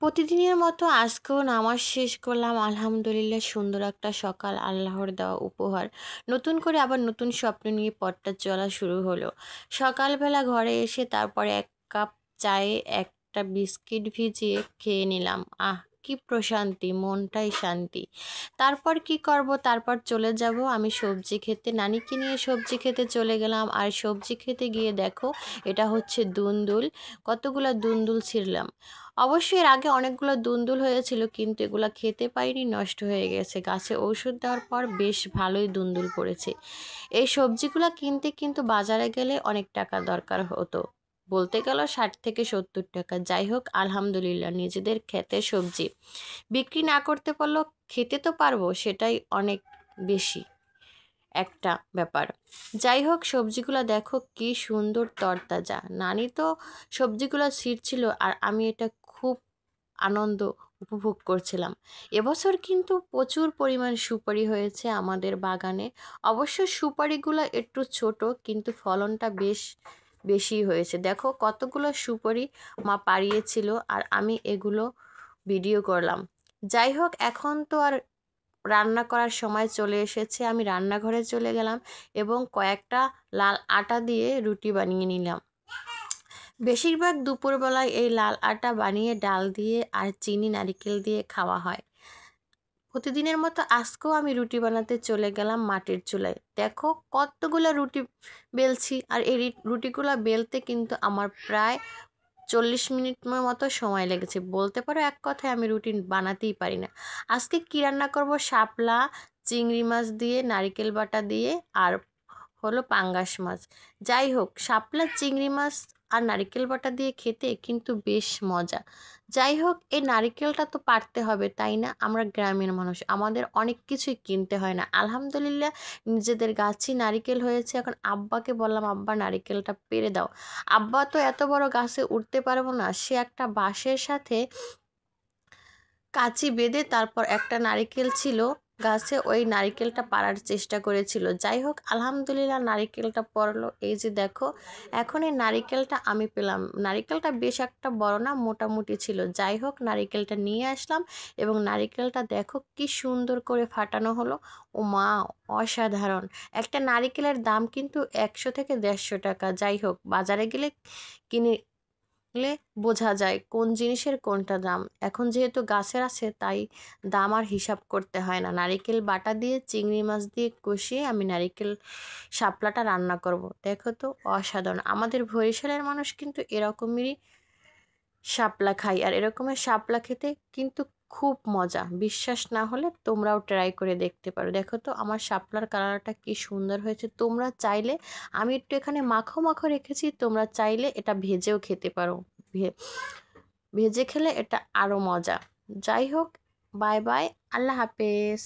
প্রতিদিনের মতো আজকেও নামাজ শেষ করলাম। আলহামদুলিল্লাহ, সুন্দর একটা সকাল, আল্লাহর দেওয়া উপহার। নতুন করে আবার নতুন স্বপ্ন নিয়ে পথটা চলা শুরু হলো। সকালবেলা ঘরে এসে তারপরে ১ কাপ চায়ে একটা বিস্কিট ভিজিয়ে খেয়ে নিলাম। কি প্রশান্তি, মনটাই শান্তি। তারপর কি করব? তারপর চলে যাব আমি সবজি খেতে। নানিকে নিয়ে সবজি খেতে চলে গেলাম। আর সবজি খেতে গিয়ে দেখো, এটা হচ্ছে দুন্দুল। কতগুলা দুন্দুল ছিঁড়লাম। অবশ্যই এর আগে অনেকগুলো দুন্দুল হয়েছিল, কিন্তু এগুলা খেতে পারিনি, নষ্ট হয়ে গেছে। গাছে ঔষধ দেওয়ার পর বেশ ভালোই দুন্দুল পড়েছে। এই সবজিগুলা কিনতে কিন্তু বাজারে গেলে অনেক টাকা দরকার হতো, বলতে গেল ৬০ থেকে ৭০ টাকা। যাই হোক, আলহামদুলিল্লাহ, নিজেদের ক্ষেতের সবজি বিক্রি না করতে পারলেও খেতে তো পারবো, সেটাই অনেক বেশি একটা ব্যাপার। যাই হোক, সবজিগুলা দেখো কি সুন্দর তরতাজা। নানি তো সবজিগুলা ছিঁড়ছিল আর আমি এটা খুব আনন্দ উপভোগ করছিলাম। এবছর কিন্তু প্রচুর পরিমাণ সুপারি হয়েছে আমাদের বাগানে। অবশ্য সুপারিগুলো একটু ছোট, কিন্তু ফলনটা বেশ বেশি হয়েছে। দেখো কতগুলো সুপারি মা পাড়িয়েছিল আর আমি এগুলো ভিডিও করলাম। যাই হোক, এখন তো আর রান্না করার সময় চলে এসেছে। আমি রান্নাঘরে চলে গেলাম এবং কয়েকটা লাল আটা দিয়ে রুটি বানিয়ে নিলাম। বেশিরভাগ দুপুরবেলায় এই লাল আটা বানিয়ে ডাল দিয়ে আর চিনি নারিকেল দিয়ে খাওয়া হয়। প্রতিদিনের মতো আজকেও আমি রুটি বানাতে চলে গেলাম মাটির চুলায়। দেখো কতগুলো রুটি বেলছি, আর এই রুটিগুলো বেলতে কিন্তু আমার প্রায় ৪০ মিনিটের মতো সময় লেগেছে। বলতে পারো এক কথায় আমি রুটি বানাতেই পারি না। আজকে কি রান্না করব? শাপলা চিংড়ি মাছ দিয়ে, নারিকেল বাটা দিয়ে, আর হলো পাঙ্গাস মাছ। যাই হোক, শাপলা চিংড়ি মাছ আর নারিকেল বাটা দিয়ে খেতে কিন্তু বেশ মজা। যাই হোক, এই নারিকেলটা তো পারতে হবে, তাই না? আমরা গ্রামের মানুষ, আমাদের অনেক কিছুই কিনতে হয় না। আলহামদুলিল্লাহ, নিজেদের গাছই নারিকেল হয়েছে। এখন আব্বাকে বললাম, আব্বা নারিকেলটা পেড়ে দাও। আব্বা তো এত বড় গাছে উঠতে পারবো না, সে একটা বাঁশের সাথে কাঁচি বেঁধে তারপর একটা নারিকেল ছিল গাছে, ওই নারিকেলটা পাড়ার চেষ্টা করেছিল। যাই হোক, আলহামদুলিল্লাহ, নারিকেলটা পড়লো। এই যে দেখো, এখন এই নারিকেলটা আমি পেলাম। নারিকেলটা বেশ একটা বড় না, মোটামুটি ছিল। যাই হোক, নারিকেলটা নিয়ে আসলাম এবং নারিকেলটা দেখো কি সুন্দর করে ফাটানো হলো। ও মা, অসাধারণ! একটা নারিকেলের দাম কিন্তু ১০০ থেকে ১৫০ টাকা। যাই হোক, বাজারে গেলে কিনে বোঝা যায় কোন জিনিসের কোনটা দাম। এখন যেহেতু গাছের আছে, তাই দাম আর হিসাব করতে হয় না। নারিকেল বাটা দিয়ে চিংড়ি মাছ দিয়ে কষিয়ে আমি নারিকেল শাপলাটা রান্না করব। দেখো তো, অসাধারণ! আমাদের বরিশালের মানুষ কিন্তু এরকমেরই শাপলা খাই, আর এরকমের শাপলা খেতে কিন্তু খুব মজা। বিশ্বাস না হলে তোমরাও ট্রাই করে দেখতে পারো। দেখো তো আমার শাপলার কালারটা কি সুন্দর হয়েছে। তোমরা চাইলে, আমি একটু এখানে মাখো মাখো রেখেছি, তোমরা চাইলে এটা ভেজেও খেতে পারো। ভেজে খেলে এটা আরও মজা। যাই হোক, বাই বাই, আল্লাহ হাফেজ।